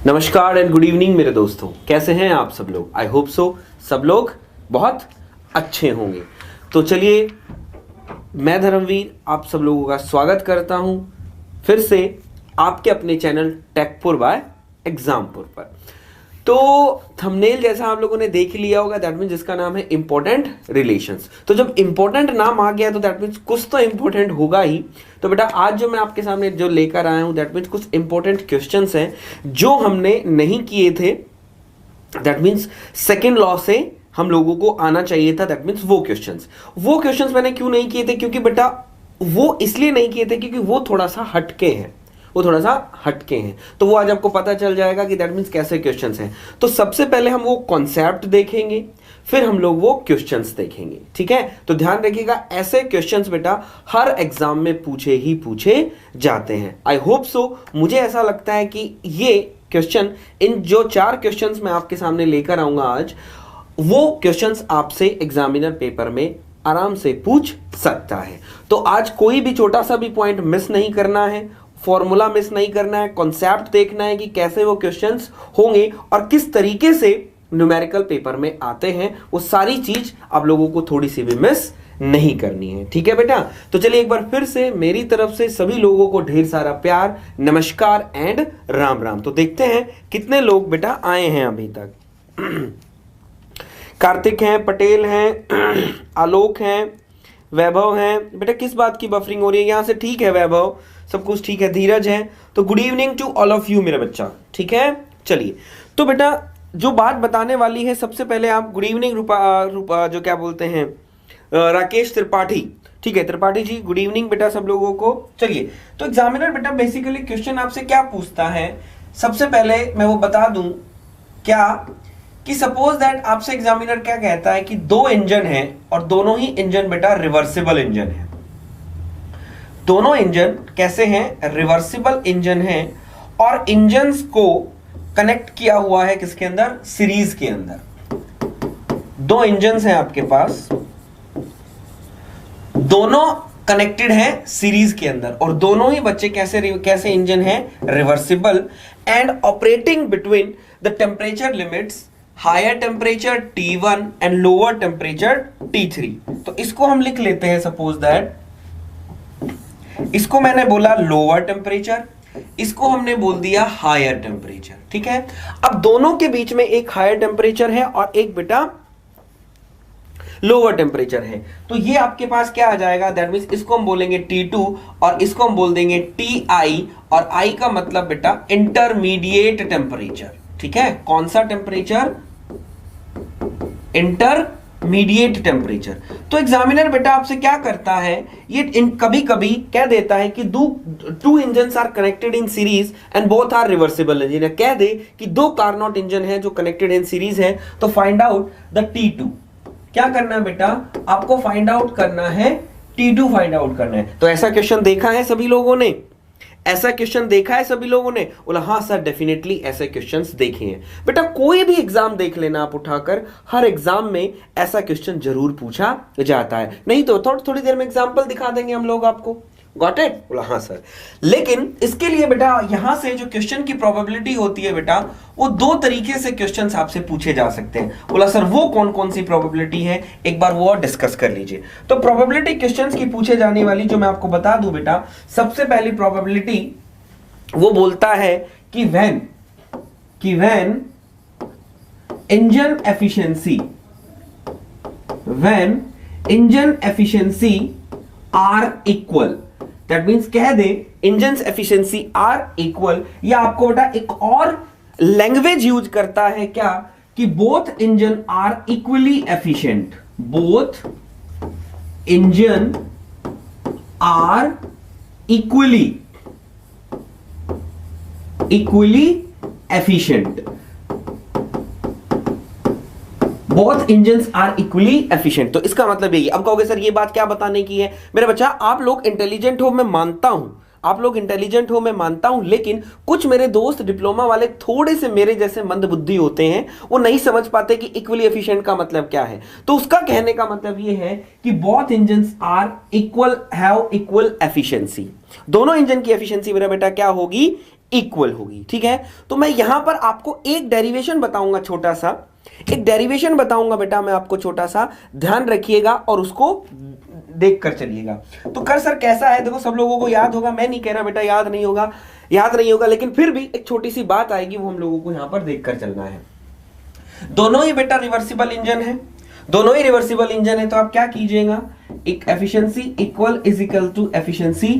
नमस्कार and good evening मेरे दोस्तों, कैसे हैं आप सब लोग। आई होप सो सब लोग बहुत अच्छे होंगे। तो चलिए, मैं धर्मवीर आप सब लोगों का स्वागत करता हूं फिर से आपके अपने चैनल टेकपुर बाय एग्जामपुर पर। तो थंबनेल जैसा आप लोगों ने देख लिया होगा, दैट मीन्स जिसका नाम है इंपॉर्टेंट रिलेशंस। तो जब इंपॉर्टेंट नाम आ गया तो दैट मीन्स कुछ तो इंपॉर्टेंट होगा ही। तो बेटा आज जो मैं आपके सामने जो लेकर आया हूं दैट मीन्स कुछ इंपॉर्टेंट क्वेश्चंस हैं जो हमने नहीं किए थे। दैट मीन्स सेकेंड लॉ से हम लोगों को आना चाहिए था। दैट मीन्स वो क्वेश्चंस मैंने क्यों नहीं किए थे, क्योंकि बेटा वो इसलिए नहीं किए थे क्योंकि वो थोड़ा सा हटके हैं। तो वो आज आपको पता चल जाएगा कि दैट मीन्स कैसे क्वेश्चंस हैं। तो सबसे पहले हम वो कॉन्सेप्ट देखेंगे, फिर हम लोग वो क्वेश्चंस देखेंगे, ठीक है। तो ध्यान रखिएगा, ऐसे क्वेश्चंस बेटा हर एग्जाम में पूछे जाते हैं। आई होप सो, मुझे ऐसा लगता है कि ये क्वेश्चन, इन जो 4 क्वेश्चंस मैं आपके सामने लेकर आऊंगा आज, वो क्वेश्चंस आपसे एग्जामिनर पेपर में आराम से पूछ सकता है। तो आज कोई भी छोटा सा भी पॉइंट मिस नहीं करना है, फॉर्मूला मिस नहीं करना है, कॉन्सेप्ट देखना है कि कैसे वो क्वेश्चंस होंगे और किस तरीके से न्यूमेरिकल पेपर में आते हैं। वो सारी चीज आप लोगों को थोड़ी सी भी मिस नहीं करनी है, ठीक है बेटा। तो चलिए एक बार फिर से मेरी तरफ से सभी लोगों को ढेर सारा प्यार, नमस्कार एंड राम राम। तो देखते हैं कितने लोग बेटा आए हैं अभी तक। कार्तिक हैं, पटेल हैं, आलोक हैं, वैभव हैं। बेटा किस बात की बफरिंग हो रही है? यहां से ठीक है वैभव, सब कुछ ठीक है। धीरज है। तो good evening to all of you मेरा बच्चा, ठीक है। चलिए, तो बेटा जो बात बताने वाली है, सबसे पहले आप गुड इवनिंग रूपा जो क्या बोलते हैं, राकेश त्रिपाठी, ठीक है त्रिपाठी जी, गुड इवनिंग बेटा सब लोगों को। चलिए, तो एग्जामिनर बेटा बेसिकली क्वेश्चन आपसे क्या पूछता है, सबसे पहले मैं वो बता दूं क्या कि सपोज दैट आपसे एग्जामिनर क्या कहता है कि 2 इंजन हैं और दोनों ही इंजन बेटा रिवर्सिबल इंजन है। दोनों इंजन कैसे हैं? रिवर्सिबल इंजन हैं और इंजन्स को कनेक्ट किया हुआ है किसके अंदर? सीरीज के अंदर। 2 इंजन्स हैं आपके पास, दोनों कनेक्टेड हैं सीरीज के अंदर और दोनों ही बच्चे कैसे इंजन हैं? Reversible and operating between the temperature limits higher temperature T1 and lower temperature T3। तो इसको हम लिख लेते हैं, सपोज दैट इसको मैंने बोला लोअर टेम्परेचर, इसको हमने बोल दिया हायर टेम्परेचर, ठीक है। अब दोनों के बीच में एक हायर टेम्परेचर है और एक बेटा लोअर टेम्परेचर है। तो ये आपके पास क्या आ जाएगा? दैट मींस इसको हम बोलेंगे T2 और इसको हम बोल देंगे Ti, और I का मतलब बेटा इंटरमीडिएट टेम्परेचर, ठीक है। कौन सा टेम्परेचर? Intermediate temperature. तो एग्जामिनर बेटा आपसे क्या करता है, ये कभी कभी कह देता है कि 2 engines are connected in series and both are reversible engine. कह दे कि 2 कार्नोट इंजन है जो कनेक्टेड इन सीरीज है, तो फाइंड आउट द T2। क्या करना है बेटा? आपको फाइंड आउट करना है T2, फाइंड आउट करना है। तो ऐसा क्वेश्चन देखा है सभी लोगों ने? ऐसा क्वेश्चन देखा है सभी लोगों ने? बोला हाँ सर डेफिनेटली ऐसे क्वेश्चंस देखे हैं। बेटा कोई भी एग्जाम देख लेना आप उठाकर, हर एग्जाम में ऐसा क्वेश्चन जरूर पूछा जाता है। नहीं तो थोड़ी देर में एग्जांपल दिखा देंगे हम लोग आपको। Got it? बोला हाँ सर। लेकिन इसके लिए बेटा यहां से जो क्वेश्चन की प्रोबेबिलिटी होती है बेटा, वो 2 तरीके से क्वेश्चंस आपसे पूछे जा सकते हैं। बोला सर वो कौन कौन सी प्रोबेबिलिटी है, एक बार वो और डिस्कस कर लीजिए। तो प्रोबेबिलिटी क्वेश्चंस की पूछे जाने वाली जो मैं आपको बता दूं बेटा, सबसे पहली प्रोबेबिलिटी वो बोलता है कि when engine efficiency are equal, that means कह दे इंजन एफिशिएंसी आर इक्वल, या आपको बेटा एक और लैंग्वेज यूज करता है क्या कि both engine are equally efficient, both engine are equally efficient, both engines are equally efficient. तो इसका मतलब यही। अब कहोगे सर ये बात क्या बताने की है? मेरा बच्चा आप लोग इंटेलिजेंट हो, मैं मानता हूं, आप लोग इंटेलिजेंट हो मैं मानता हूं, लेकिन कुछ मेरे दोस्त डिप्लोमा वाले थोड़े से मेरे जैसे मंद बुद्धि होते हैं, वो नहीं समझ पाते कि इक्वली एफिशिएंट का मतलब क्या है। तो उसका कहने का मतलब ये है कि both engines are equal, have equal efficiency. दोनों इंजन की एफिशिएंसी मेरा बेटा क्या होगी? इक्वल होगी। ठीक है, तो मैं यहां पर आपको एक डेरिवेशन बताऊंगा, छोटा सा एक डेरिवेशन बताऊंगा बेटा मैं आपको, छोटा सा ध्यान रखिएगा और उसको देख कर चलिएगा। तो कर सर कैसा है, देखो सब लोगों को याद होगा, मैं नहीं कह रहा बेटा याद नहीं होगा, याद नहीं होगा, लेकिन फिर भी एक छोटी सी बात आएगी, वो हम लोगों को यहां पर देख कर चलना है। दोनों ही बेटा रिवर्सिबल इंजन है, दोनों ही रिवर्सिबल इंजन है, तो आप क्या कीजिएगा, एक efficiency equal is equal to efficiency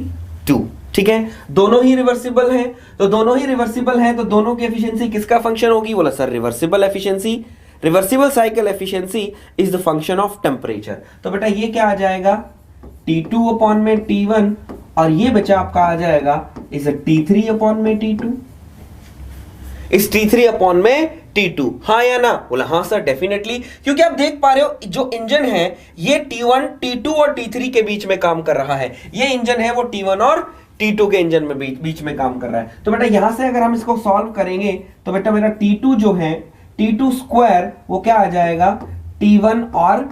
2। ठीक है, दोनों ही रिवर्सिबल है, तो दोनों ही रिवर्सिबल है, तो दोनों की एफिशिएंसी किसका फंक्शन होगी, बोला sir reversible efficiency, reversible cycle efficiency is the function of temperature. तो बेटा ये क्या आ जाएगा, T2 अपॉन में T1, और ये बचा आपका आ जाएगा इज T3 अपॉन में T2, इस T3 अपॉन में T2। हाँ या ना, बोला हाँ सर डेफिनेटली, क्योंकि आप देख पा रहे हो जो इंजन है ये T1 T2 और T3 के बीच में काम कर रहा है, ये इंजन है वो T1 और T2 के इंजन में बीच में काम कर रहा है। तो बेटा यहां से अगर हम इसको सॉल्व करेंगे तो बेटा मेरा T2 जो है T2 स्क्वायर वो क्या आ जाएगा, T1 और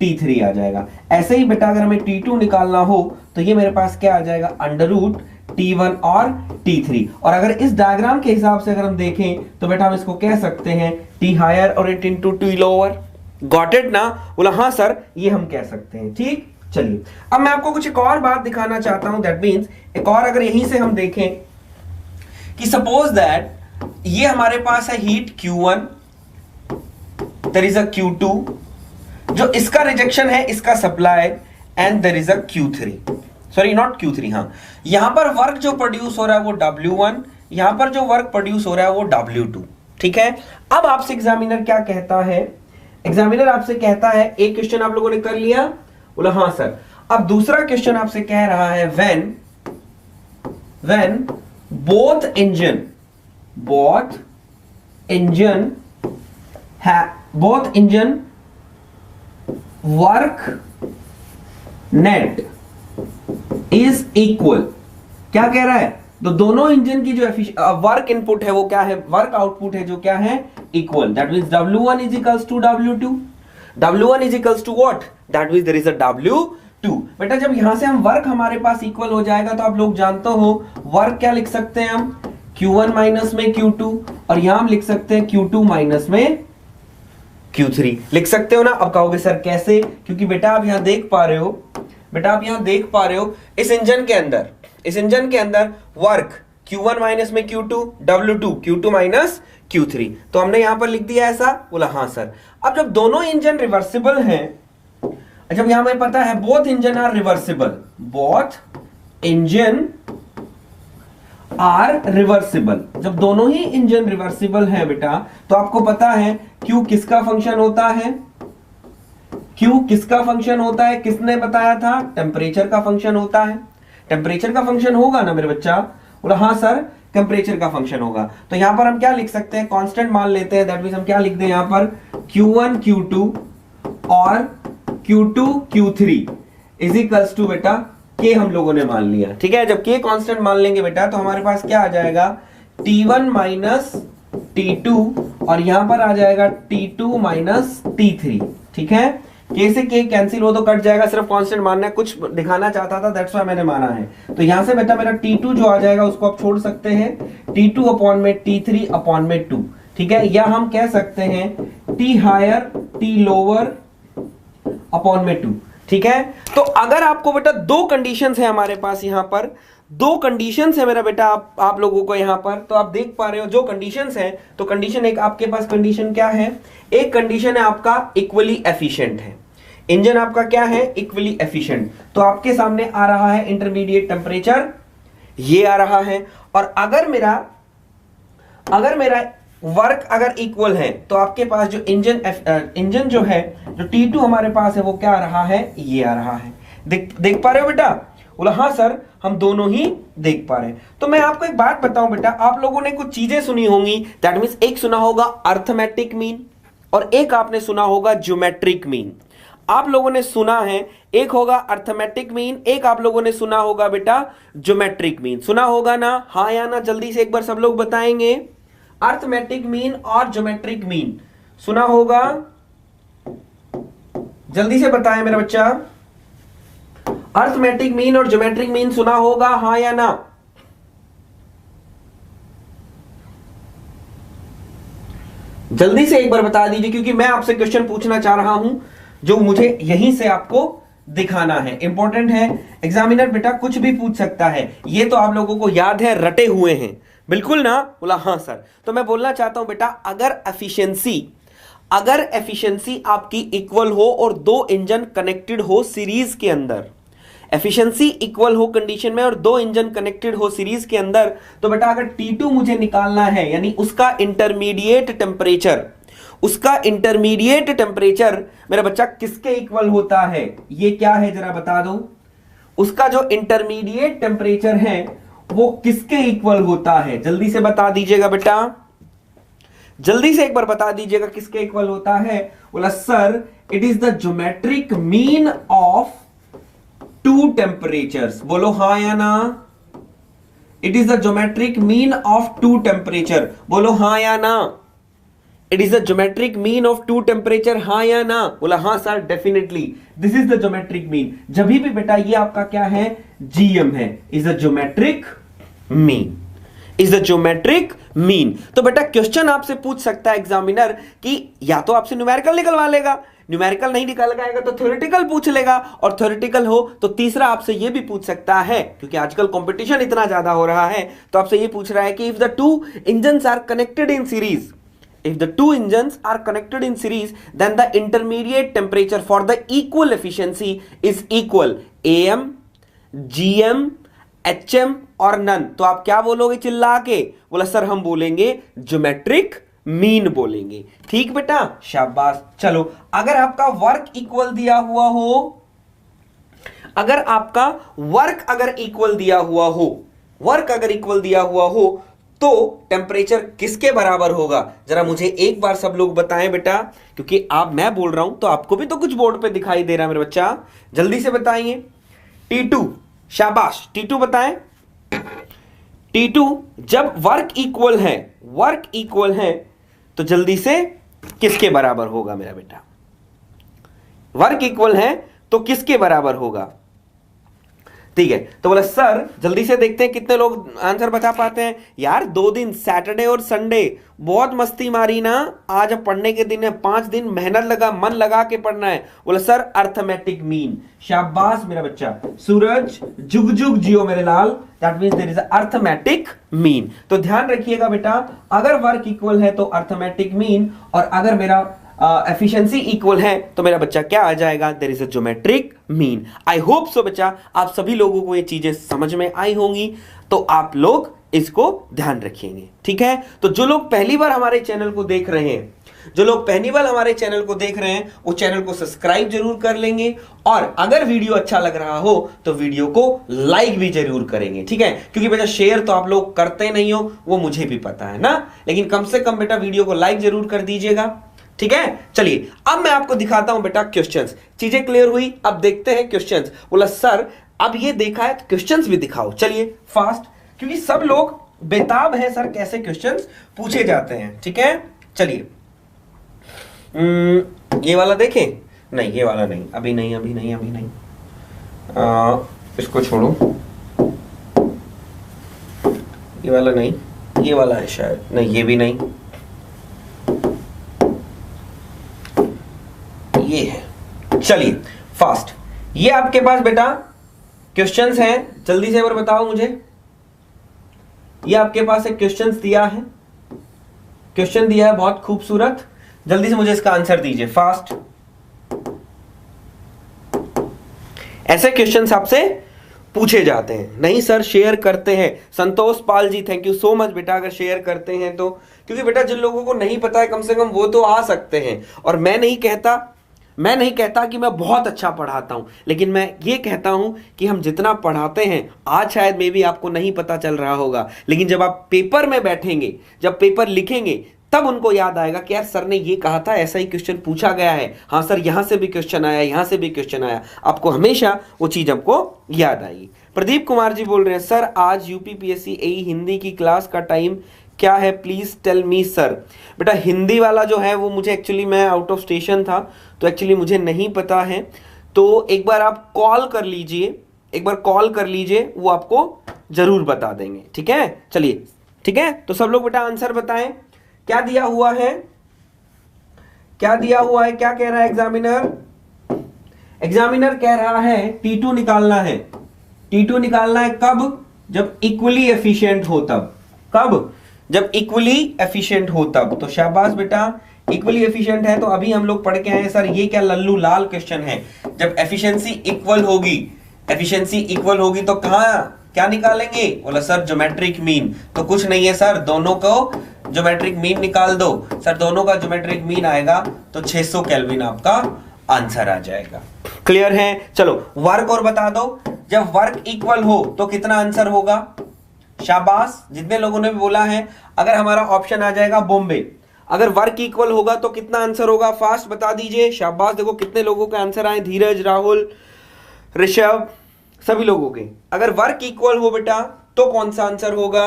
T3 आ जाएगा। ऐसे ही बेटा अगर हमें T2 निकालना हो तो ये मेरे पास क्या आ जाएगा, अंडर रूट T1 और T3। और अगर इस डायग्राम के हिसाब से अगर हम देखें तो बेटा हम इसको कह सकते हैं T हायर और it into T lower. Got it ना, बोला हाँ सर ये हम कह सकते हैं। ठीक, चलिए अब मैं आपको कुछ एक और बात दिखाना चाहता हूं, दैट मींस एक और अगर यहीं से हम देखें कि सपोज दैट ये हमारे पास है heat Q1, there is a Q2, जो इसका रिजेक्शन है इसका supply, and there is a Q3, sorry not Q3, हाँ यहां पर वर्क जो प्रोड्यूस हो रहा है वो W1, यहां पर जो वर्क प्रोड्यूस हो रहा है वो W2। ठीक है, अब आपसे एग्जामिनर क्या कहता है, एग्जामिनर आपसे कहता है, एक क्वेश्चन आप लोगों ने कर लिया, बोला हाँ सर। अब दूसरा क्वेश्चन आपसे कह रहा है when both engine work net is equal. क्या कह रहा है, तो दोनों इंजन की जो वर्क इनपुट है वो क्या है, वर्क आउटपुट है जो क्या है, equal. That means W1 is equals to W2, W1 is equals to what, that means there is a W2। बेटा जब यहां से हम वर्क हमारे पास इक्वल हो जाएगा तो आप लोग जानते हो वर्क क्या लिख सकते हैं हम, Q1 माइनस में Q2, और यहां हम लिख सकते हैं Q2 माइनस में Q3, लिख सकते हो ना। अब कहोगे सर कैसे, क्योंकि बेटा आप यहां देख पा रहे हो, बेटा आप यहां देख पा रहे हो इस इंजन के अंदर वर्क Q1 माइनस में Q2, W2 Q2 minus Q3, तो हमने यहां पर लिख दिया ऐसा, बोला हाँ सर। अब जब दोनों इंजन रिवर्सिबल हैं, जब यहां हमें पता है both engine are reversible, both engine are reversible, जब दोनों ही इंजन रिवर्सिबल हैं बेटा, तो आपको पता है Q किसका फंक्शन होता है, Q किसका फंक्शन होता है, किसने बताया था, टेम्परेचर का फंक्शन होता है। टेम्परेचर का फंक्शन होगा ना मेरे बच्चा, बोला हाँ सर टेम्परेचर का फंक्शन होगा। तो यहां पर हम क्या लिख सकते हैं, कांस्टेंट मान लेते हैं, दैट मींस हम क्या लिख दें यहां पर, Q1 Q2 और Q2 Q3 is equals to बेटा K हम लोगों ने मान लिया। ठीक है, जब K कांस्टेंट मान लेंगे बेटा तो हमारे पास क्या आ जाएगा, T1 माइनस T2, और यहां पर आ जाएगा T2 माइनस T3। ठीक है, K से K कैंसिल हो तो कट जाएगा, सिर्फ कांस्टेंट मानना है, कुछ दिखाना चाहता था दैट्स व्हाई मैंने माना है। तो यहां से बेटा मेरा T2 जो आ जाएगा उसको आप छोड़ सकते हैं, T2 अपॉन में T3 अपॉन में 2। ठीक है, या हम कह सकते हैं T higher T lower upon में 2। ठीक है, तो अगर आपको बेटा दो कंडीशंस है हमारे पास, यहां पर दो कंडीशंस है मेरा बेटा आप लोगों को यहां पर, तो आप देख पा रहे हो जो कंडीशंस है, तो कंडीशन एक आपके पास कंडीशन क्या है, एक कंडीशन है आपका इक्वली एफिशिएंट है, इंजन आपका क्या है, इक्वली एफिशिएंट। तो आपके सामने आ रहा है इंटरमीडिएट टेम्परेचर, ये आ रहा है, और अगर मेरा वर्क अगर इक्वल है तो आपके पास जो इंजन जो है, जो T2 हमारे पास है वो क्या आ रहा है, ये आ रहा है। देख पा रहे हो बेटा, बोला हाँ सर हम दोनों ही देख पा रहे हैं। तो मैं आपको एक बात बताऊं बेटा, आप लोगों ने कुछ चीजें सुनी होंगी, दैट मींस एक सुना होगा अर्थमेटिक मीन और एक आपने सुना होगा ज्योमेट्रिक मीन। आप लोगों ने सुना है, एक होगा अर्थमेटिक मीन, एक आप लोगों ने सुना होगा बेटा ज्योमेट्रिक मीन। सुना होगा ना, हाँ या ना, जल्दी से एक बार सब लोग बताएंगे। अर्थमेटिक मीन और ज्योमेट्रिक मीन सुना होगा, जल्दी से बताएं मेरा बच्चा। अर्थमेटिक मीन और ज्योमेट्रिक मीन सुना होगा, हाँ या ना? जल्दी से एक बार बता दीजिए, क्योंकि मैं आपसे क्वेश्चन पूछना चाह रहा हूं जो मुझे यहीं से आपको दिखाना है, इंपॉर्टेंट है। एग्जामिनर बेटा कुछ भी पूछ सकता है, ये तो आप लोगों को याद है, रटे हुए हैं बिल्कुल ना? बोला हाँ सर। तो मैं बोलना चाहता हूं बेटा, अगर एफिशिएंसी आपकी इक्वल हो और दो इंजन कनेक्टेड हो सीरीज के अंदर, एफिशिएंसी इक्वल हो कंडीशन में और दो इंजन कनेक्टेड हो सीरीज के अंदर, तो बेटा अगर T2 मुझे निकालना है, यानी उसका इंटरमीडिएट टेम्परेचर मेरा बच्चा किसके इक्वल होता है? ये क्या है जरा बता दो। उसका जो इंटरमीडिएट टेम्परेचर है वो किसके इक्वल होता है? जल्दी से बता दीजिएगा बेटा, जल्दी से एक बार बता दीजिएगा किसके इक्वल होता है। बोला sir it is the geometric mean of two temperatures. बोलो हाँ या ना? It is the geometric mean of two temperature. बोलो हाँ या ना? It is the geometric mean of two temperature, हाँ या ना? बोला हाँ sir definitely this is the geometric mean. जब भी बेटा ये आपका क्या है? जीएम है, is the geometric mean, is the geometric mean. तो बेटा क्वेश्चन आपसे पूछ सकता है एग्जामिनर कि या तो आपसे न्यूमेरिकल निकलवा लेगा, न्यूमेरिकल नहीं निकल पाएगा तो थ्योरेटिकल पूछ लेगा, और थ्योरेटिकल हो तो तीसरा आपसे यह भी पूछ सकता है, क्योंकि आजकल कंपटीशन इतना ज्यादा हो रहा है, तो आपसे यह पूछ रहा है कि if the two engines are connected in series, if the two engines are connected in series, then the intermediate temperature for the equal efficiency is equal AM, GM, HM और none। तो आप क्या बोलोगे चिल्ला के? बोला सर हम बोलेंगे ज्योमेट्रिक मीन बोलेंगे। ठीक बेटा, शाबाश। चलो अगर आपका वर्क इक्वल दिया हुआ हो, अगर आपका वर्क अगर इक्वल दिया हुआ हो तो टेम्परेचर किसके बराबर होगा? जरा मुझे एक बार सब लोग बताएं बेटा, क्योंकि आप मैं बोल रहा हूं तो आपको भी तो कुछ बोर्ड पे दिखाई दे रहा है मेरे बच्चा, जल्दी से बताइए। T2, शाबाश, T2 बताएं। T2 जब वर्क इक्वल है तो जल्दी से किसके बराबर होगा मेरा बेटा? वर्क इक्वल है तो किसके बराबर होगा? ठीक है, तो बोला सर जल्दी से देखते हैं कितने लोग आंसर बता पाते हैं। यार 2 दिन सैटरडे और संडे बहुत मस्ती मारी ना, आज पढ़ने के दिन है, 5 दिन मेहनत लगा, मन लगा के पढ़ना है। बोला सर अर्थमेटिक मीन, शाबाश मेरा बच्चा। सूरज जुग जुग जियो मेरे लाल, that means there is arithmetic mean. तो ध्यान रखिएगा बेटा, अगर वर्क इक्वल है तो अर्थमेटिक मीन, और अगर मेरा एफिशिएंसी इक्वल है तो मेरा बच्चा क्या आ जाएगा? There is a geometric mean. I hope so बच्चा आप सभी लोगों को ये चीजें समझ में आई होंगी, तो आप लोग इसको ध्यान रखेंगे। ठीक है, तो जो लोग पहली बार हमारे चैनल को देख रहे हैं, वो चैनल को सब्सक्राइब जरूर कर लेंगे, और अगर वीडियो अच्छा लग रहा हो तो वीडियो को लाइक भी जरूर करेंगे। ठीक है, क्योंकि बेटा शेयर तो आप लोग करते नहीं हो, वो मुझे भी पता है ना, लेकिन कम से कम बेटा वीडियो को लाइक जरूर कर दीजिएगा। ठीक है, चलिए अब मैं आपको दिखाता हूं बेटा क्वेश्चंस। चीजें क्लियर हुई? अब देखते हैं क्वेश्चंस। बोला सर अब ये देखा है तो क्वेश्चंस भी दिखाओ। चलिए फास्ट, क्योंकि सब लोग बेताब हैं सर कैसे क्वेश्चंस पूछे जाते हैं। ठीक है, चलिए ये वाला देखें। नहीं ये वाला नहीं, अभी नहीं। इसको छोड़ो, ये वाला नहीं, ये वाला है शायद, नहीं ये भी नहीं, ये है। चलिए फास्ट, ये आपके पास बेटा क्वेश्चंस हैं, जल्दी से एक बार बताओ मुझे। ये आपके पास एक क्वेश्चंस दिया है, क्वेश्चन दिया है बहुत खूबसूरत, जल्दी से मुझे इसका आंसर दीजिए फास्ट। ऐसे क्वेश्चंस आपसे पूछे जाते हैं। नहीं सर शेयर करते हैं, संतोष Pal ji thank you so much बेटा, अगर शेयर करते हैं तो, क्योंकि बेटा जिन लोगों को नहीं पता है कम से कम वो तो आ सकते हैं। और मैं नहीं कहता कि मैं बहुत अच्छा पढ़ाता हूं, लेकिन मैं ये कहता हूं कि हम जितना पढ़ाते हैं, आज शायद मे भी आपको नहीं पता चल रहा होगा, लेकिन जब आप पेपर में बैठेंगे, जब पेपर लिखेंगे, तब उनको याद आएगा कि यार सर ने ये कहा था, ऐसा ही क्वेश्चन पूछा गया है, हाँ सर यहां से भी क्वेश्चन आया, यहां से भी क्वेश्चन आया, आपको हमेशा वो चीज आपको याद आएगी। प्रदीप कुमार जी बोल रहे हैं सर आज यूपीपीएससी एई हिंदी की क्लास का टाइम क्या है, प्लीज टेल मी सर। बेटा हिंदी वाला जो है वो मुझे एक्चुअली, मैं आउट ऑफ स्टेशन था तो एक्चुअली मुझे नहीं पता है, तो एक बार आप कॉल कर लीजिए, वो आपको जरूर बता देंगे। ठीक है, चलिए ठीक है, तो सब लोग बेटा आंसर बताएं क्या दिया हुआ है। क्या दिया हुआ है, क्या कह रहा है एग्जामिनर? एग्जामिनर कह रहा है T2 निकालना है। T2 निकालना है कब? जब इक्वली एफिशिएंट हो तब। कब? जब इक्वली एफिशिएंट हो तब। तो शाबाश बेटा, इक्वली एफिशिएंट है तो अभी हम लोग पढ़ के आए सर ये क्या लल्लू लाल क्वेश्चन है। जब एफिशिएंसी इक्वल होगी, एफिशिएंसी इक्वल होगी तो कहां क्या निकालेंगे? बोला सर ज्योमेट्रिक मीन। तो कुछ नहीं है सर, दोनों को ज्योमेट्रिक मीन निकाल दो। सर दोनों का ज्योमेट्रिक मीन आएगा तो 600 केल्विन आपका आंसर आ जाएगा। क्लियर है? चलो वर्क और बता दो। जब वर्क इक्वल हो तो कितना आंसर होगा? शाबाश, जितने लोगों ने भी बोला है। अगर हमारा ऑप्शन आ जाएगा बॉम्बे, अगर वर्क इक्वल होगा तो कितना आंसर होगा? फास्ट बता दीजिए। शाबाश, देखो कितने लोगों के आंसर आए, धीरज, राहुल, ऋषभ, सभी लोगों के। अगर वर्क इक्वल हो बेटा तो कौन सा आंसर होगा?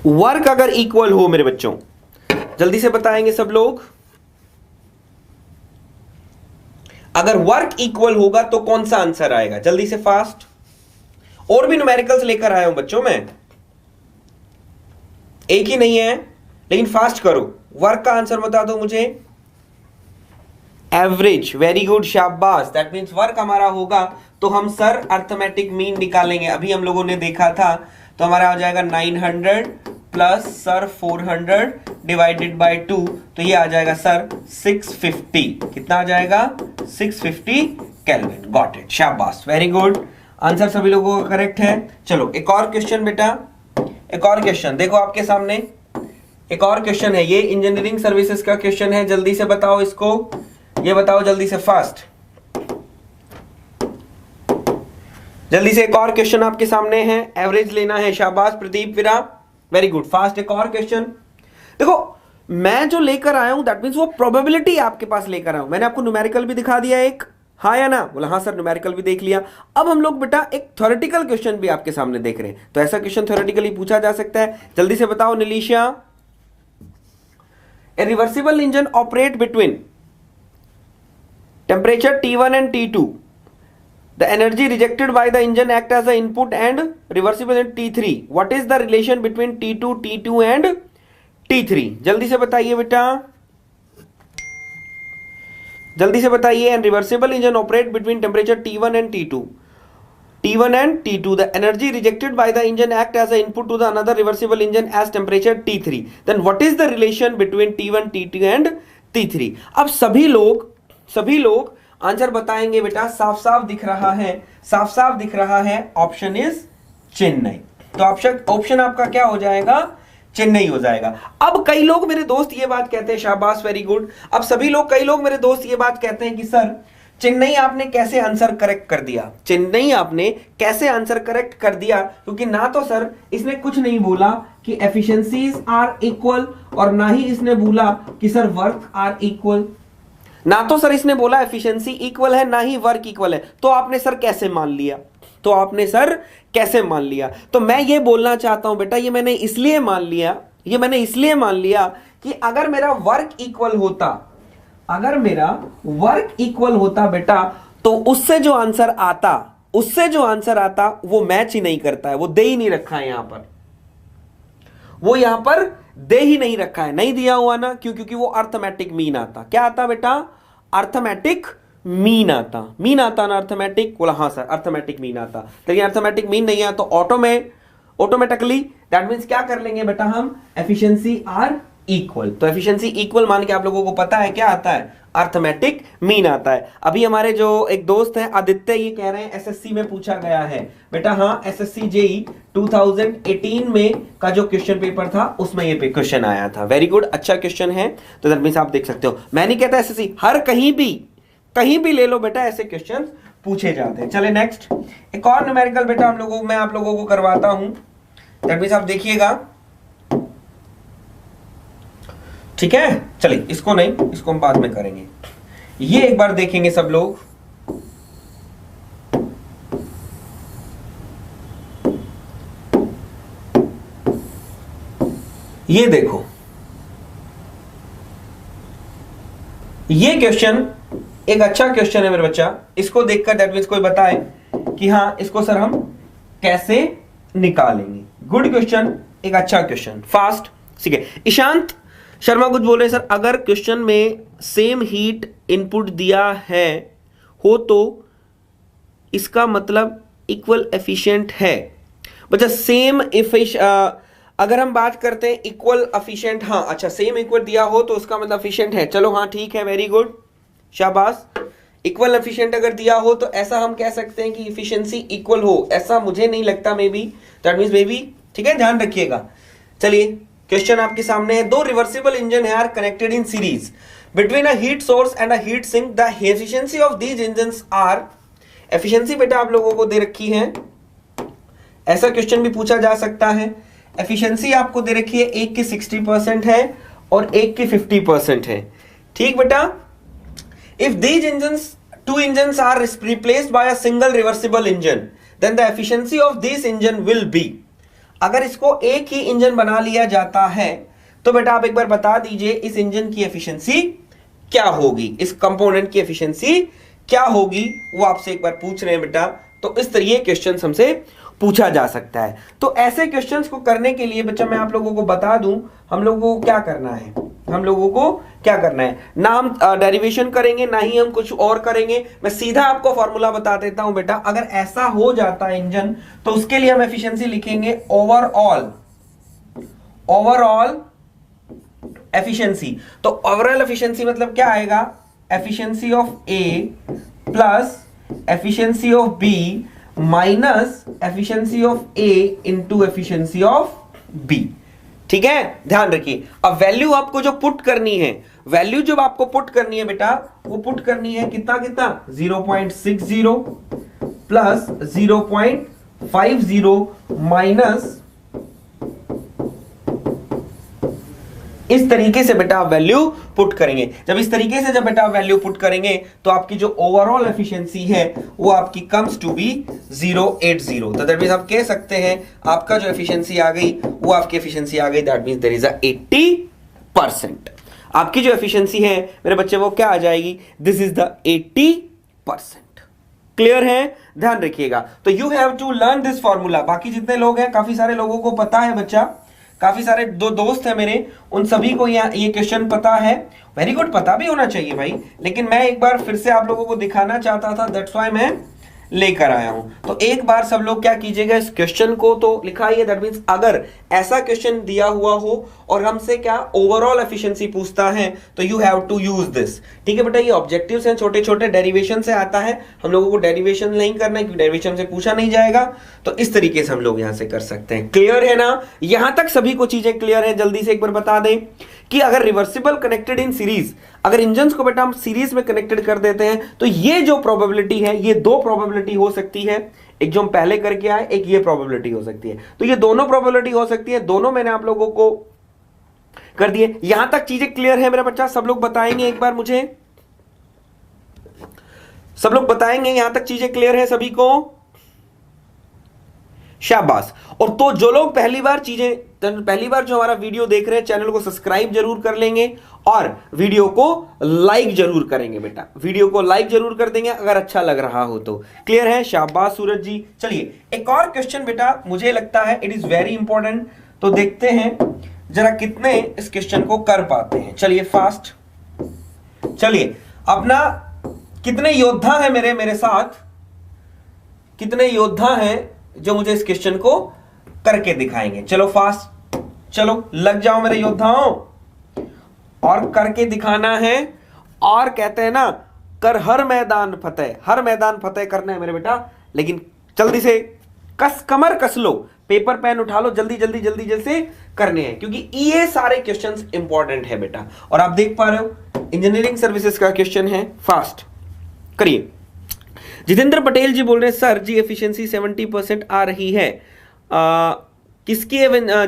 वर्क अगर इक्वल हो मेरे बच्चों, जल्दी से बताएंगे सब लोग। अगर वर्क इक्वल होगा तो कौन सा आंसर आएगा? जल्दी से फास्ट। और भी न्यूमेरिकल्स लेकर आया हूं बच्चों मैं, एक ही नहीं है, लेकिन फास्ट करो। वर्क का आंसर बता दो मुझे। एवरेज, वेरी गुड, शाबाश। दैट मींस वर्क हमारा होगा तो हम सर अर्थमेटिक मीन निकालेंगे। अभी हम लोगों ने देखा था तो हमारा आ जाएगा 900 प्लस सर 400 डिवाइडेड बाय 2, तो ये आ जाएगा सर 650। कितना आ जाएगा? 650 केल्विन। गॉट इट, शाबाश, वेरी गुड। आंसर सभी लोगों का करेक्ट है। चलो एक और क्वेश्चन बेटा, एक और क्वेश्चन देखो आपके सामने। एक और क्वेश्चन है, ये इंजीनियरिंग सर्विसेज का क्वेश्चन है। जल्दी से बताओ इसको, ये बताओ जल्दी से फास्ट। जल्दी से एक और क्वेश्चन आपके सामने है, एवरेज लेना है। शाबाश प्रदीप, विरा, वेरी गुड, फास्ट। एक और क्वेश्चन देखो, मैं जो लेकर आया हूं दैट मींस वो प्रोबेबिलिटी आपके पास लेकर आया हूं। मैंने आपको न्यूमेरिकल भी दिखा दिया एक, हाँ या ना? बोला हाँ सर, न्यूमेरिकल भी देख लिया। अब हम लोग बेटा एक थ्योरेटिकल क्वेश्चन भी आपके सामने देख रहे हैं। तो ऐसा क्वेश्चन थ्योरेटिकली पूछा जा सकता है। जल्दी से बताओ निलिशा। ए reversible engine operate between temperature T1 and T2. The energy rejected by the engine act as the input and reversible in T3. What is the relation between T2, T2 and T3? जल्दी से बताइए बेटा, जल्दी से बताइए। And reversible engine operate between temperature T1 and T2. T1 and T2. The energy rejected by the engine act as the input to the another reversible engine as temperature T3. Then what is the relation between T1, T2 and T3? अब सभी लोग answer बताएंगे बेटा। साफ साफ दिख रहा है, साफ साफ दिख रहा है, ऑप्शन इज चेन्नई। तो ऑप्शन आपका क्या हो जाएगा? चेन्नई हो जाएगा। अब कई लोग मेरे दोस्त ये बात कहते हैं, शाबाश, वेरी गुड। अब कई लोग मेरे दोस्त ये बात कहते हैं कि सर चेन्नई आपने कैसे आंसर करेक्ट कर दिया? चेन्नई आपने कैसे आंसर करेक्ट कर दिया? क्योंकि ना तो सर इसने कुछ नहीं बोला कि एफिशिएंसीज आर इक्वल, और ना ही इसने बोला कि सर वर्क आर इक्वल। ना तो सर इसने बोला एफिशिएंसी इक्वल है, ना ही वर्क इक्वल है। तो आपने सर कैसे मान लिया? तो मैं ये बोलना चाहता हूं बेटा, ये मैंने इसलिए मान लिया कि अगर मेरा वर्क इक्वल होता बेटा, तो उससे जो आंसर आता वो मैच ही नहीं करता है, वो दे ही नहीं रखा है यहां पर, वो यहां पर दे ही नहीं रखा है, नहीं दिया हुआ ना। क्यों? क्योंकि वो अर्थमेटिक मीन आता। क्या आता बेटा? अर्थमेटिक मीन आता ना अर्थमेटिक। बोला हाँ सर अर्थमेटिक मीन आता, लेकिन अर्थमेटिक मीन नहीं आता तो ऑटोमेटिकली दैट मींस क्या कर लेंगे बेटा हम? Efficiency are equal. तो एफिशिएंसी इक्वल मान के आप लोगों को पता है क्या आता है? अर्थमेटिक मीन आता है। अभी हमारे जो एक दोस्त हैं आदित्य, ये कह रहे हैं एसएससी में पूछा गया है बेटा। हाँ, एसएससी जेई 2018 में का जो क्वेश्चन पेपर था उसमें ये क्वेश्चन आया था। वेरी गुड, अच्छा क्वेश्चन है। तो दैट मींस आप देख सकते हो, मैं नहीं कहता एसएससी, हर कहीं भी ले लो बेटा, ऐसे क्वेश्चन पूछे जाते हैं। चले नेक्स्ट, एक और न्यूमेरिकल बेटा मैं आप लोगों को करवाता हूं। दैट मींस आप देखिएगा, ठीक है? चलिए इसको नहीं, इसको हम बाद में करेंगे। ये एक बार देखेंगे सब लोग। ये देखो, ये क्वेश्चन एक अच्छा क्वेश्चन है मेरे बच्चा। इसको देखकर दैट मींस कोई बताए कि हाँ इसको सर हम कैसे निकालेंगे। गुड क्वेश्चन, एक अच्छा क्वेश्चन। फास्ट ठीक है। ईशांत शर्मा कुछ बोल रहे हैं, सर अगर क्वेश्चन में सेम हीट इनपुट दिया है हो तो इसका मतलब इक्वल एफिशिएंट है। बच्चा सेम अगर हम बात करते हैं इक्वल एफिशिएंट, हाँ अच्छा सेम इक्वल दिया हो तो उसका मतलब एफिशिएंट है। चलो हाँ ठीक है, वेरी गुड, शाबाश। इक्वल एफिशिएंट अगर दिया हो तो ऐसा हम कह सकते हैं कि एफिशिएंसी इक्वल हो, ऐसा मुझे नहीं लगता, may be that means may be, ठीक है, ध्यान रखिएगा। चलिए क्वेश्चन आपके सामने है, दो रिवर्सिबल इंजन है are connected in series between a heat source and a heat sink, the efficiency of these engines are. Efficiency बेटा आप लोगों को दे रखी है, ऐसा क्वेश्चन भी पूछा जा सकता है। एफिशिएंसी आपको दे रखी है, एक की 60% है और एक की 50% है, ठीक बेटा। If these engines, two engines are replaced by a single reversible engine, then the efficiency of this engine will be. अगर इसको एक ही इंजन बना लिया जाता है तो बेटा आप एक बार बता दीजिए इस इंजन की एफिशिएंसी क्या होगी, इस कंपोनेंट की एफिशिएंसी क्या होगी, वो आपसे एक बार पूछ रहे हैं बेटा। तो इस तरीके क्वेश्चन हमसे पूछा जा सकता है। तो ऐसे क्वेश्चंस को करने के लिए बच्चा मैं आप लोगों को बता दूं, हम लोगों को क्या करना है, हम लोगों को क्या करना है, ना हम डेरिवेशन करेंगे ना ही हम कुछ और करेंगे। मैं सीधा आपको फॉर्मूला बता देता हूं बेटा। अगर ऐसा हो जाता है इंजन तो उसके लिए हम एफिशिएंसी लिखेंगे ओवरऑल एफिशिएंसी। तो ओवरऑल एफिशिएंसी मतलब क्या आएगा, efficiency of a plus efficiency of b minus efficiency of a into efficiency of b, ठीक है, ध्यान रखिए। अब वैल्यू आपको जो पुट करनी है, वैल्यू जो आपको पुट करनी है बेटा, वो पुट करनी है कितना कितना, 0.60 प्लस 0.50 माइनस, इस तरीके से बेटा आप वैल्यू पुट करेंगे। जब इस तरीके से जब बेटा आप वैल्यू पुट करेंगे तो आपकी जो ओवरऑल एफिशिएंसी है वो आपकी कम्स टू बी 080। तो दैट मींस आप कह सकते हैं आपका जो एफिशिएंसी आ गई वो आपकी एफिशिएंसी आ गई, that means there is a 80%। आपकी जो एफिशिएंसी है मेरे बच्चे वो क्या आ जाएगी, दिस इज द 80%। क्लियर है, ध्यान रखिएगा। तो you have to learn this formula. बाकी जितने लोग हैं, काफी सारे लोगों को पता है बच्चा, काफी सारे दोस्त हैं मेरे, उन सभी को ये क्वेश्चन पता है। वेरी गुड, पता भी होना चाहिए भाई, लेकिन मैं एक बार फिर से आप लोगों को दिखाना चाहता था, दैट्स व्हाई मैं लेकर आया हूं। तो एक बार सब लोग क्या कीजिएगा, इस क्वेश्चन को तो लिखा ही है, दैट मींस अगर ऐसा क्वेश्चन दिया हुआ हो और हमसे क्या ओवरऑल एफिशिएंसी पूछता है तो you have to use this, ठीक है बेटा। ये ऑब्जेक्टिव्स हैं, छोटे छोटे डेरिवेशन से आता है, हम लोगों को डेरिवेशन नहीं करना है क्योंकि डेरिवेशन से पूछा नहीं जाएगा। तो इस तरीके से हम लोग यहां से कर सकते हैं। क्लियर है ना, यहां तक सभी को चीजें क्लियर है। जल्दी से एक बार बता दें कि अगर रिवर्सिबल कनेक्टेड इन सीरीज, अगर इंजन्स को बेटा हम सीरीज में कनेक्टेड कर देते हैं तो ये जो प्रोबेबिलिटी है, ये दो प्रोबेबिलिटी हो सकती है। एक जो हम पहले करके आए, एक ये प्रोबेबिलिटी हो सकती है। तो ये दोनों प्रोबेबिलिटी हो सकती है, दोनों मैंने आप लोगों को कर दिए। यहां तक चीजें क्लियर है मेरा बच्चा? सब लोग बताएंगे एक बार मुझे, सब लोग बताएंगे यहां तक चीजें क्लियर है सभी को? शाबाश। और तो जो लोग पहली बार जो हमारा वीडियो देख रहे हैं, चैनल को सब्सक्राइब जरूर कर लेंगे और वीडियो को लाइक जरूर करेंगे बेटा, वीडियो को लाइक जरूर कर देंगे अगर अच्छा लग रहा हो तो। क्लियर है, शाबाश सूरज जी। चलिए एक और क्वेश्चन बेटा, मुझे लगता है इट इज वेरी इंपॉर्टेंट, तो देखते हैं जरा कितने इस क्वेश्चन को कर पाते हैं। चलिए फास्ट, चलिए अपना कितने योद्धा है मेरे साथ, कितने योद्धा हैं जो मुझे इस क्वेश्चन को करके दिखाएंगे? चलो फास्ट, चलो लग जाओ मेरे योद्धाओं, और करके दिखाना है। और कहते हैं ना, कर हर मैदान फतेह, हर मैदान फतेह करना है मेरे बेटा। लेकिन जल्दी से कमर कस लो, पेपर पेन उठा लो, जल्दी जल्दी जल्दी जल्दी करने हैं क्योंकि ये सारे क्वेश्चंस इंपॉर्टेंट है बेटा। और आप देख पा रहे हो इंजीनियरिंग सर्विसेज का क्वेश्चन है, फास्ट करिए। जितेंद्र पटेल जी बोल रहे हैं सर जी एफिशिएंसी 70% आ रही है, किसकी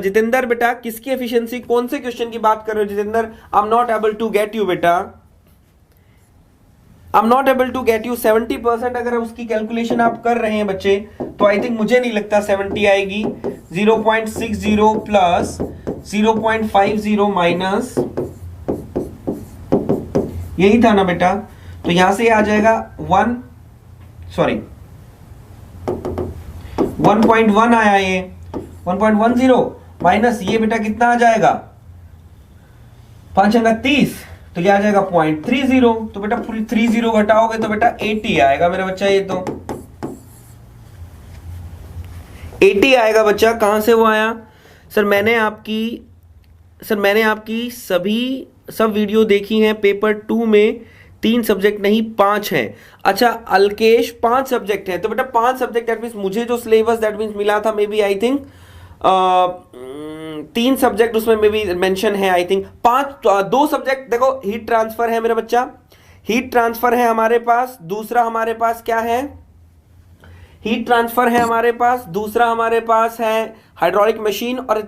जितेंद्र बेटा किसकी एफिशिएंसी, कौन से क्वेश्चन की बात कर रहे हो Jitendra? I am not able to get you बेटा, I am not able to get you. 70% अगर उसकी कैलकुलेशन आप कर रहे हैं बच्चे तो आई थिंक मुझे नहीं लगता 70 आएगी। 0.60 प्लस 0.50 माइनस, यही था ना बेटा? तो यहां से आ जाएगा 1.1 आया, ये 1.10 माइनस ये बेटा कितना आ जाएगा 5 अंगा 30, तो क्या आ जाएगा 0.30। तो बेटा 30 घटाओगे तो बेटा 80 आएगा मेरा बच्चा। ये तो 80 आएगा बच्चा। कहां से वो आया? सर मैंने आपकी सब वीडियो देखी हैं। पेपर 2 में 3 सब्जेक्ट नहीं 5 हैं। अच्छा अल्केश 5 सब्जेक्ट हैं, तो बेटा 5 सब्जेक्ट दैट मीन्स मुझे जो सिलेबस दैट मीन्स मिला था may be I think 3 subject उसमें मे बी मेंशन है आई थिंक। 2 सब्जेक्ट देखो, हीट ट्रांसफर है मेरा बच्चा, हीट ट्रांसफर है हमारे पास। दूसरा हमारे पास क्या है? हीट ट्रांसफर है हमारे पास। दूसरा हमारे पास है हाइड्रोलिक मशीन और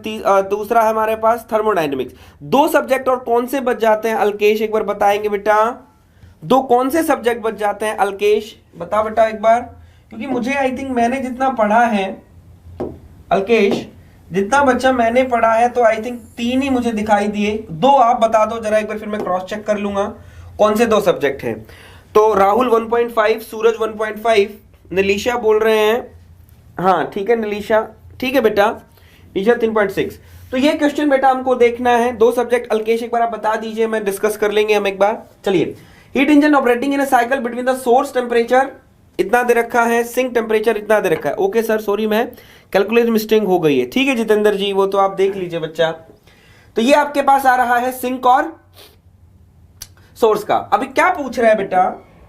दूसरा हमारे पास थर्मोडायनेमिक्स। 2 सब्जेक्ट और कौन से बच जाते हैं अल्केश, एक बार बताएंगे बेटा? 2 कौन से सब्जेक्ट बच जाते हैं अल्केश, बता बेटा एक बार। क्योंकि मुझे आई थिंक मैंने जितना पढ़ा है अल्केश, जितना बच्चा मैंने पढ़ा है, तो आई थिंक 3 ही मुझे दिखाई दिए। 2 आप बता दो जरा एक बार, फिर मैं क्रॉस चेक कर लूंगा कौन से 2 सब्जेक्ट हैं। तो राहुल 1.5, सूरज 1.5, नीलिशा बोल रहे हैं, हाँ ठीक है नीलिशा, ठीक है बेटा, नीलिशा 3.6। तो ये क्वेश्चन बेटा हमको देखना है। 2 सब्जेक्ट अल्केश एक बार आप बता दीजिए, मैं डिस्कस कर लेंगे हम एक बार। चलिए, heat engine operating in a cycle between the source temperature इतना दे रखा है, सिंक टेम्परेचर इतना दे रखा है। ओके सर सॉरी, मैं कैलकुलेटर मिस्टेक हो गई है। ठीक है जितेंद्र जी, वो तो आप देख लीजिए बच्चा। तो ये आपके पास आ रहा है सिंक और सोर्स का। अभी क्या पूछ रहा है बेटा,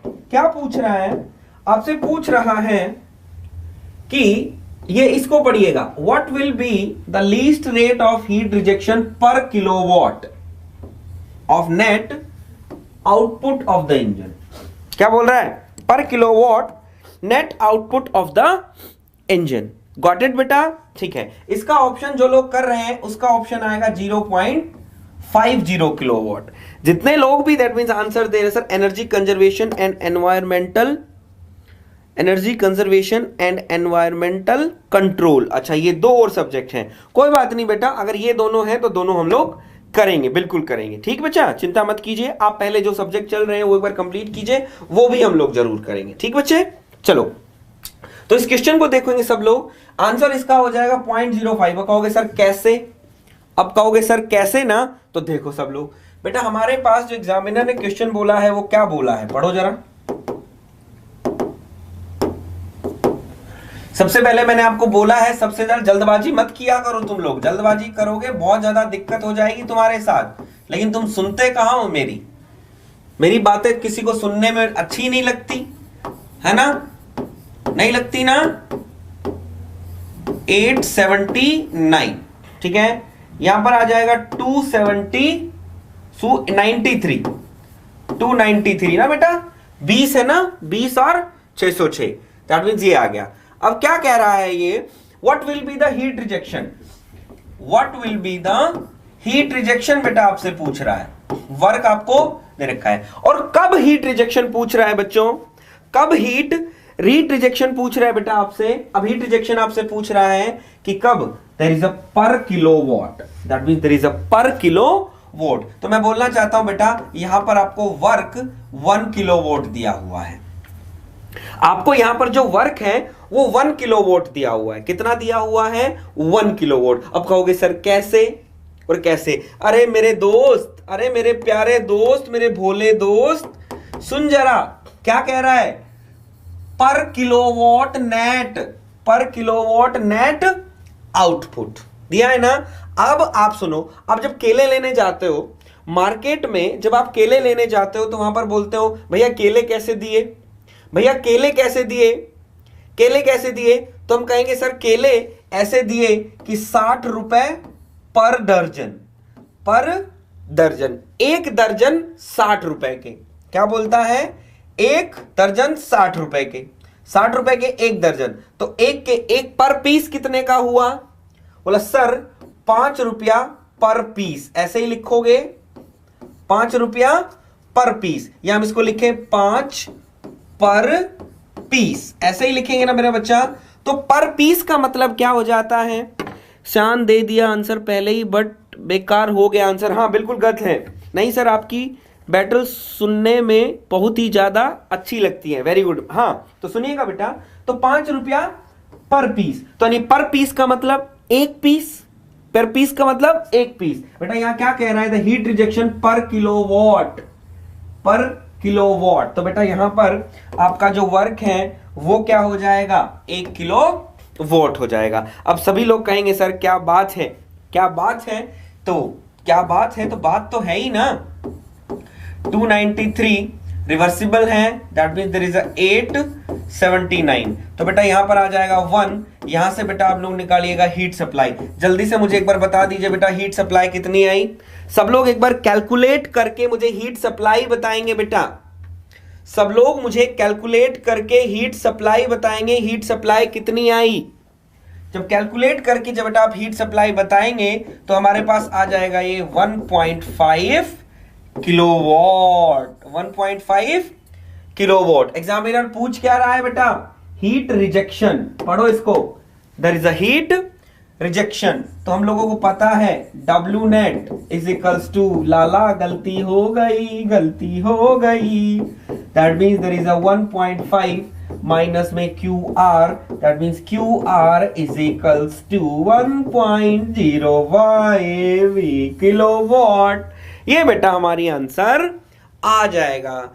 क्या पूछ रहा है? आपसे पूछ रहा है कि ये इसको पढ़िएगा, what will be the least rate of heat rejection per kilowatt of net output of the engine. क्या बोल रहा है? Per kilowatt net output of the engine. Got it बेटा? ठीक है, इसका ऑप्शन जो लोग कर रहे हैं उसका ऑप्शन आएगा 0.50 किलोवाट। जितने लोग भी दैट मींस आंसर दे रहे sir energy conservation and environmental, energy conservation and environmental control. अच्छा ये 2 और सब्जेक्ट हैं, कोई बात नहीं बेटा, अगर ये दोनों हैं तो दोनों हम लोग करेंगे, बिल्कुल करेंगे। ठीक बच्चा, चिंता मत कीजिए, आप पहले जो सब्जेक्ट चल रहे हैं वो एक बार कंप्लीट कीजिए, वो भी हम लोग जरूर करेंगे। ठीक बच्चे, चलो तो इस क्वेश्चन को देखेंगे सब लोग। आंसर इसका हो जाएगा 0.05। कहोगे सर कैसे? अब कहोगे सर कैसे ना, तो देखो सब लोग बेटा, हमारे पास जो एग्जामिनर ने क्वेश्चन बोला है वो क्या बोला है, पढ़ो जरा। सबसे पहले मैंने आपको बोला है सबसे ज्यादा जल्दबाजी मत किया करो तुम लोग, जल्दबाजी करोगे बहुत ज्यादा दिक्कत हो जाएगी तुम्हारे साथ। लेकिन तुम सुनते कहां हो मेरी बातें किसी को सुनने में अच्छी नहीं लगती है ना, नहीं लगती ना। 879 ठीक है, यहां पर आ जाएगा 293 ना बेटा, 20 है ना, 20 और 606, दैट मींस ये आ गया। अब क्या कह रहा है ये, what will be the heat rejection, what will be the heat rejection बेटा आपसे पूछ रहा है, वर्क आपको दे रखा है। और कब हीट रिजेक्शन पूछ रहा है बच्चों, कब हीट रिजेक्शन पूछ रहा है बेटा आपसे। अब हीट रिजेक्शन आपसे पूछ रहा है कि कब, there is a per kilowatt, that means there is a per kilowatt. तो मैं बोलना चाहता हूं बेटा, यहां पर आपको वर्क 1 किलोवाट दिया हुआ है, आपको यहां पर जो वर्क है वो 1 किलोवाट दिया हुआ है। कितना दिया हुआ है? 1 किलोवाट। अब कहोगे सर कैसे और कैसे? अरे मेरे दोस्त, अरे मेरे प्यारे दोस्त, मेरे भोले दोस्त, सुन जरा क्या कह रहा है, पर किलोवाट नेट, पर किलोवाट नेट आउटपुट दिया है ना। अब आप सुनो, अब जब केले लेने जाते हो मार्केट में, जब आप केले लेने जाते हो तो वहां पर बोलते हो भैया केले कैसे दिए, भैया केले कैसे दिए, केले कैसे दिए, तो हम कहेंगे सर केले ऐसे दिए कि 60 रुपए पर दर्जन, पर दर्जन, 1 दर्जन 60 रुपए के। क्या बोलता है? 1 दर्जन 60 रुपए के, 60 रुपए के 1 दर्जन, तो एक के 1 पर पीस कितने का हुआ? बोला सर 5 रुपया पर पीस, ऐसे ही लिखोगे 5 रुपया पर पीस, या हम इसको लिखें 5 पर पीस, ऐसे ही लिखेंगे ना मेरा बच्चा। तो पर पीस का मतलब क्या हो जाता है? शान दे दिया आंसर पहले ही, बट बेकार हो गया आंसर। हाँ बिल्कुल गलत है, नहीं सर आपकी बैटल सुनने में बहुत ही ज्यादा अच्छी लगती है, वेरी गुड। हाँ तो सुनिएगा बेटा, तो 5 रुपया पर पीस, तो यानी पर पीस का मतलब 1 पीस, पर पीस का मतलब एक पीस। बेटा यहां क्या कह रहा है, the heat rejection per kilowatt, पर किलोवाट। तो बेटा यहां पर आपका जो वर्क है वो क्या हो जाएगा, 1 किलोवाट हो जाएगा। अब सभी लोग कहेंगे सर क्या बात है, क्या बात है, तो क्या बात है, तो बात तो है ही ना। 293 रिवर्सिबल है, that means there is a 879। तो बेटा यहां पर आ जाएगा 1, यहां से बेटा आप लोग निकालिएगा हीट सप्लाई। जल्दी से मुझे एक बार बता दीजिए बेटा हीट सप्लाई कितनी आई। सब लोग एक बार कैलकुलेट करके मुझे हीट सप्लाई बताएंगे बेटा, सब लोग मुझे कैलकुलेट करके हीट सप्लाई बताएंगे, हीट सप्लाई कितनी आई। जब कैलकुलेट करके जब बेटा आप हीट सप्लाई बताएंगे तो हमारे पास आ जाएगा ये 1.5 किलोवाट, 1.5 किलोवाट। एग्जामिनर पूछ क्या रहा है बेटा, हीट रिजेक्शन, पढ़ो इसको, there is a heat rejection. तो हम लोगों को पता है W net is equals to, लाला गलती हो गई, गलती हो गई, that means there is a 1.5 minus में QR, that means QR is equals to 1.05 kilowatt. ये बेटा हमारी आंसर आ जाएगा।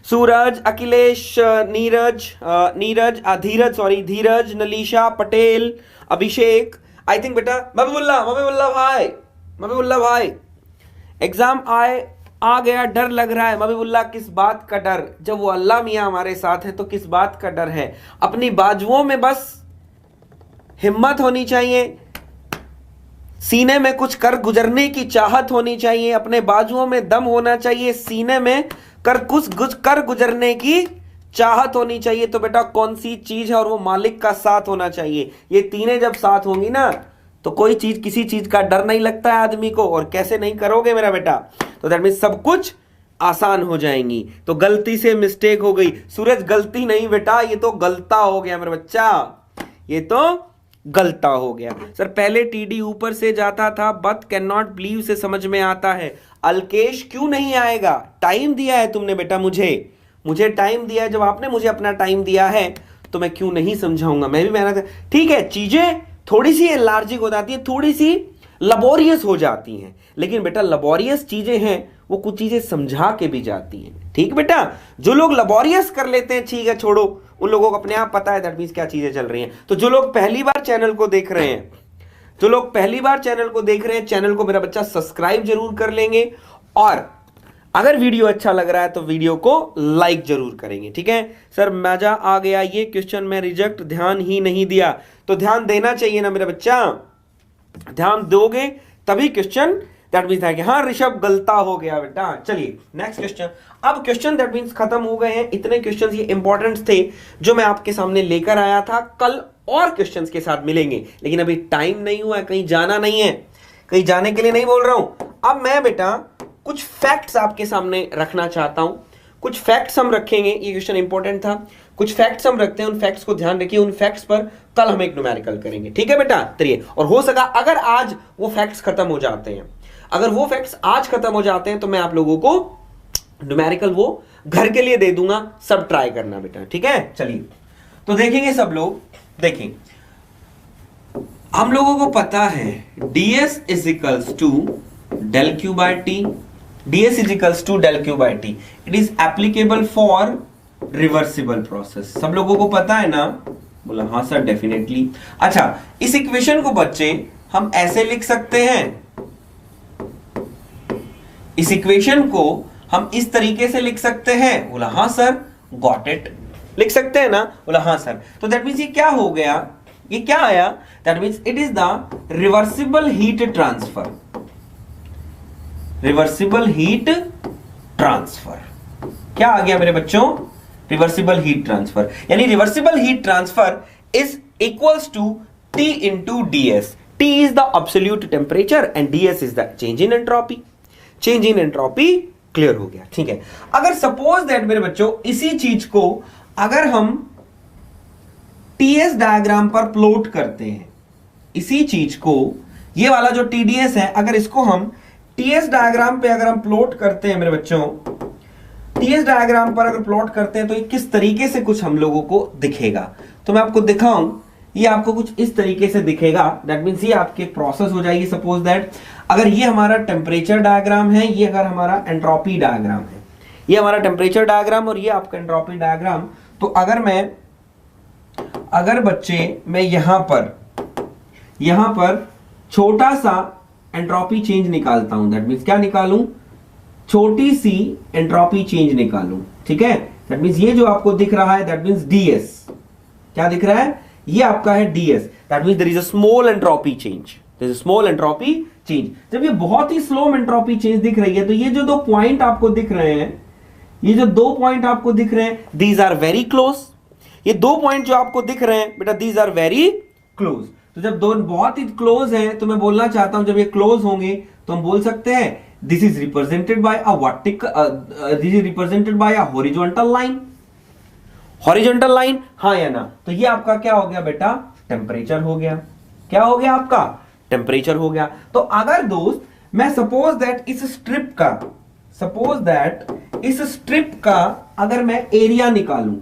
सूरज, अखिलेश, नीरज, धीरज, नलीशा, पटेल, अभिषेक, आई थिंक बेटा मबीबुल्ला भाई एग्जाम आ गया, डर लग रहा है। मबीबुल्ला किस बात का डर, जब वो अल्लाह मियां हमारे साथ है तो किस बात का डर है। अपनी बाजुओं में बस हिम्मत होनी चाहिए, सीने में कुछ कर गुजरने की चाहत होनी चाहिए, अपने बाजुओं में दम होना चाहिए, सीने में कुछ कर गुजरने की चाहत होनी चाहिए। तो बेटा कौन सी चीज है, और वो मालिक का साथ होना चाहिए। ये तीनें जब साथ होंगी ना तो कोई चीज, किसी चीज का डर नहीं लगता है आदमी को। और कैसे नहीं करोगे मेरा बेटा, तो दैट मीन सब कुछ आसान हो जाएंगी। तो गलती से मिस्टेक हो गई, सूरज गलती नहीं बेटा, ये तो गलता हो गया मेरा बच्चा, ये तो गलता हो गया। सर पहले TD ऊपर से जाता था, बट कैन नॉट बिलीव से समझ में आता है। अल्केश क्यों नहीं आएगा, टाइम दिया है तुमने बेटा, मुझे टाइम दिया है। जब आपने मुझे अपना टाइम दिया है तो मैं क्यों नहीं समझाऊंगा, मैं भी मेहनत। ठीक है, चीजें थोड़ी सी एलार्जिक हो जाती है, थोड़ी सी लबोरियस हो जाती हैं, लेकिन बेटा लबोरियस चीजें हैं वो कुछ चीजें समझा के भी जाती हैं। ठीक बेटा, जो लोग लबोरियस कर लेते हैं ठीक है छोड़ो, उन लोगों को अपने आप पता है दैट मींस क्या चीजें चल रही हैं। तो जो लोग पहली बार चैनल को देख रहे हैं, चैनल को मेरा बच्चा सब्सक्राइब जरूर कर लेंगे, और अगर वीडियो अच्छा लग रहा है तो वीडियो को लाइक जरूर करेंगे। ठीक है सर, मजा आ गया, ये क्वेश्चन में रिजेक्ट, ध्यान ही नहीं दिया। तो ध्यान देना चाहिए ना मेरा बच्चा, ध्यान दोगे तभी क्वेश्चन दैट मींस है कि हाँ ऋषभ गलता हो गया बेटा। चलिए नेक्स्ट क्वेश्चन। अब क्वेश्चन दैट मींस खत्म हो गए हैं। इतने क्वेश्चंस ये इंपॉर्टेंट थे जो मैं आपके सामने लेकर आया था। कल और क्वेश्चंस के साथ मिलेंगे, लेकिन अभी टाइम नहीं हुआ है, कहीं जाना नहीं है, कहीं जाने के लिए नहीं बोल रहा हूं। अब मैं बेटा कुछ फैक्ट्स आपके सामने रखना चाहता हूं, कुछ फैक्ट्स हम रखेंगे। ये क्वेश्चन इंपॉर्टेंट था, कुछ फैक्ट्स हम रखते हैं, उन फैक्ट्स को ध्यान रखिए। उन फैक्ट्स पर कल हम एक न्यूमेरिकल करेंगे। ठीक है बेटा, चलिए। और हो सका अगर आज वो फैक्ट्स खत्म हो जाते हैं, अगर वो फैक्ट्स आज खत्म हो जाते हैं तो मैं आप लोगों को न्यूमेरिकल वो घर के लिए दे दूंगा, सब ट्राई करना बेटा। ठीक है, चलिए तो देखेंगे सब लोग। देखें, हम लोगों को पता है ds is equals to del q by t, ds is equals to del q by t। It is applicable for reversible process. सब लोगों को पता है ना? बोला हाँ सर डेफिनेटली। अच्छा, इस इक्वेशन को बच्चे हम ऐसे लिख सकते हैं, इस इक्वेशन को हम इस तरीके से लिख सकते हैं। बोला हाँ सर, गॉट इट, लिख सकते हैं ना? बोला हाँ सर। तो दैट मींस ये क्या हो गया, ये क्या आया? That means it is the reversible heat transfer, reversible heat transfer. क्या आ गया मेरे बच्चों? Reversible heat transfer. यानी reversible heat transfer is equals to T into ds। T is the absolute temperature and ds is the change in entropy। Change in entropy clear हो गया। ठीक है, अगर सपोज दैट मेरे बच्चों इसी चीज को अगर हम टीएस डायग्राम पर प्लॉट करते हैं, इसी चीज को, ये वाला जो टीडीएस है, अगर इसको हम टीएस डायग्राम पे अगर हम प्लॉट करते हैं मेरे बच्चों, टीएस डायग्राम पर अगर प्लॉट करते हैं तो ये किस तरीके से कुछ हम लोगों को दिखेगा। तो मैं आपको दिखाऊं, ये आपको कुछ इस तरीके से दिखेगा। दैट मीन्स ये आपके प्रोसेस हो जाएगी। सपोज दैट अगर ये हमारा टेम्परेचर डायग्राम है, ये अगर हमारा एंट्रोपी डायग्राम है, ये हमारा टेम्परेचर डायग्राम और ये आपका एंट्रोपी डायग्राम। तो अगर बच्चे मैं यहां पर छोटा सा एंट्रोपी चेंज निकालता हूं, दैट मीन्स क्या निकालूं, छोटी सी एंट्रोपी चेंज निकालूं, ठीक है। दैट मीन्स ये जो आपको दिख रहा है दैट मीन्स ds, क्या दिख रहा है, ये आपका है ds। That means there is a small entropy change, there is a small entropy change. जब ये बहुत ही स्लो एंट्रोपी चेंज दिख रही है, तो ये जो 2 पॉइंट आपको दिख रहे हैं, ये जो 2 पॉइंट आपको दिख रहे हैं, दीज आर वेरी क्लोज। ये 2 पॉइंट जो आपको दिख रहे हैं बेटा, दीज आर वेरी क्लोज। तो जब 2 बहुत ही क्लोज हैं, तो मैं बोलना चाहता हूं जब ये क्लोज होंगे तो हम बोल सकते हैं this is represented by a vertical, this is represented by a horizontal line. Horizontal line, हाँ या ना। तो ये आपका क्या हो गया बेटा, टेम्परेचर हो गया। क्या हो गया आपका, टेम्परेचर हो गया। तो अगर दोस्त मैं सपोज दैट इस स्ट्रिप का अगर मैं एरिया निकालूं,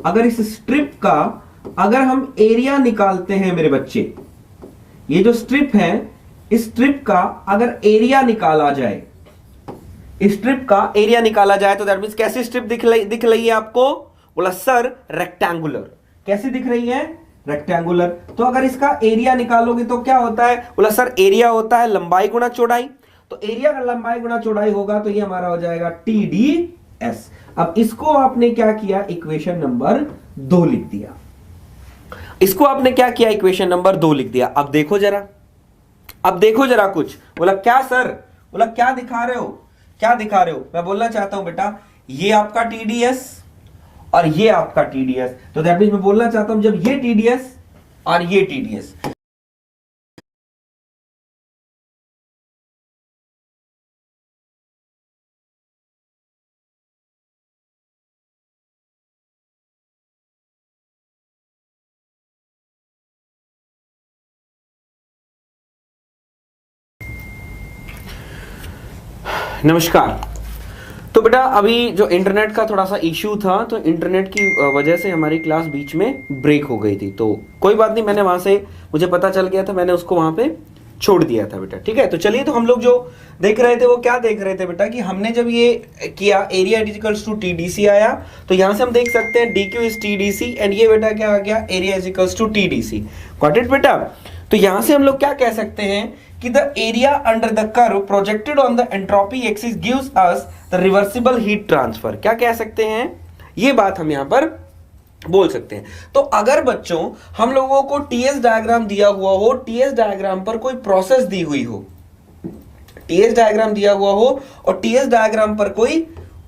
अगर इस स्ट्रिप का अगर हम एरिया निकालते हैं मेरे बच्चे, ये जो स्ट्रिप है, इस स्ट्रिप का अगर एरिया निकाला जाए, इस स्ट्रिप का एरिया निकाला जाए, तो दैट मींस कैसी स्ट्रिप दिख रही है आपको, बोला सर रेक्टेंगुलर। कैसी दिख रही है, रेक्टेंगुलर। तो अगर इसका एरिया निकालोगे तो क्या होता है, बोला सर एरिया होता है लंबाई गुना चौड़ाई। तो एरिया का लंबाई गुना चौड़ाई होगा तो ये हमारा हो जाएगा TDS। अब इसको आपने क्या किया, इक्वेशन नंबर 2 लिख दिया। इसको आपने क्या किया, इक्वेशन नंबर 2 लिख दिया। अब देखो जरा कुछ। बोला क्या सर, बोला क्या दिखा रहे हो। मैं बोलना चाहता हूं बेटा ये आपका TDS और ये आपका TDS। तो दैट मींस मैं बोलना चाहता हूं जब ये TDS और ये TDS, नमस्कार। तो बेटा अभी जो इंटरनेट का थोड़ा सा इश्यू था, तो इंटरनेट की वजह से हमारी क्लास बीच में ब्रेक हो गई थी। तो कोई बात नहीं, मैंने वहां से मुझे पता चल गया था, मैंने उसको वहां पे छोड़ दिया था बेटा, ठीक है। तो चलिए, तो हम लोग जो देख रहे थे वो क्या देख रहे थे बेटा, कि हमने जब ये किया एरिया इक्वल्स टू TDC आया, तो यहां से हम देख सकते हैं DQ इज TDC एंड ये बेटा क्या आ गया, area equals to TDC। Got it बेटा। तो यहां से हम लोग क्या कह सकते हैं कि the area under the curve projected on the entropy axis gives us the reversible heat transfer. क्या कह सकते हैं, ये बात हम यहां पर बोल सकते हैं। तो अगर बच्चों हम लोगों को TS डायग्राम दिया हुआ हो, TS डायग्राम पर कोई प्रोसेस दी हुई हो, TS डायग्राम दिया हुआ हो और TS डायग्राम पर कोई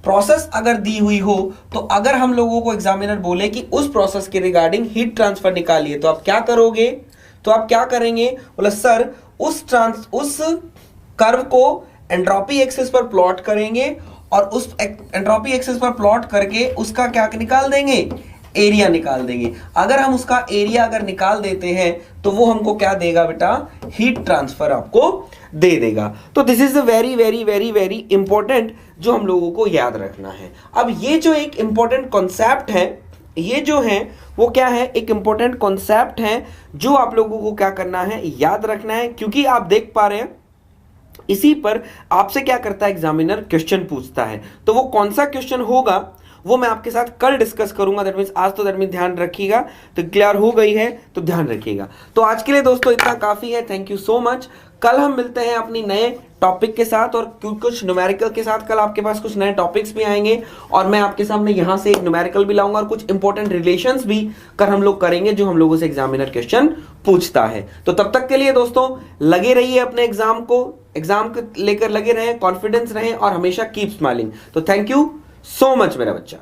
प्रोसेस अगर दी हुई हो, तो अगर हम लोगों को एग्जामिनर बोले कि उस प्रोसेस के रिगार्डिंग हीट ट्रांसफर निकालिए, तो आप क्या करोगे, तो आप क्या करेंगे, बोला सर उस कर्व को एंट्रोपी एक्सिस पर प्लॉट करेंगे और उस एंट्रोपी एक्सिस पर प्लॉट करके उसका क्या निकाल देंगे, एरिया निकाल देंगे। अगर हम उसका एरिया अगर निकाल देते हैं तो वो हमको क्या देगा बेटा, हीट ट्रांसफर आपको दे देगा। तो this is the very very very very important जो हम लोगों को याद रखना है। अब ये जो एक इंपॉर्टेंट कॉन्सेप्ट है, ये जो है वो क्या है, एक इंपॉर्टेंट कॉन्सेप्ट है जो आप लोगों को क्या करना है, याद रखना है। क्योंकि आप देख पा रहे हैं इसी पर आपसे क्या करता है, एग्जामिनर क्वेश्चन पूछता है। तो वो कौन सा क्वेश्चन होगा वो मैं आपके साथ कल डिस्कस करूंगा। दैट मींस आज तो दैट मींस ध्यान रखिएगा। तो क्लियर हो गई है तो ध्यान रखिएगा। तो आज के लिए दोस्तों इतना काफी है। Thank you so much. कल हम मिलते हैं अपनी नए टॉपिक के साथ और कुछ न्यूमेरिकल के साथ। कल आपके पास कुछ नए टॉपिक्स भी आएंगे और मैं आपके सामने यहां से एक न्यूमेरिकल भी लाऊंगा और कुछ इंपॉर्टेंट रिलेशंस भी हम लोग करेंगे जो हम लोगों से एग्जामिनर क्वेश्चन पूछता है। तो तब तक के लिए दोस्तों लगे रहिए अपने एग्जाम को लेकर लगे रहें, कॉन्फिडेंस रहें और हमेशा कीप स्माइलिंग। तो थैंक यू सो मच मेरा बच्चा।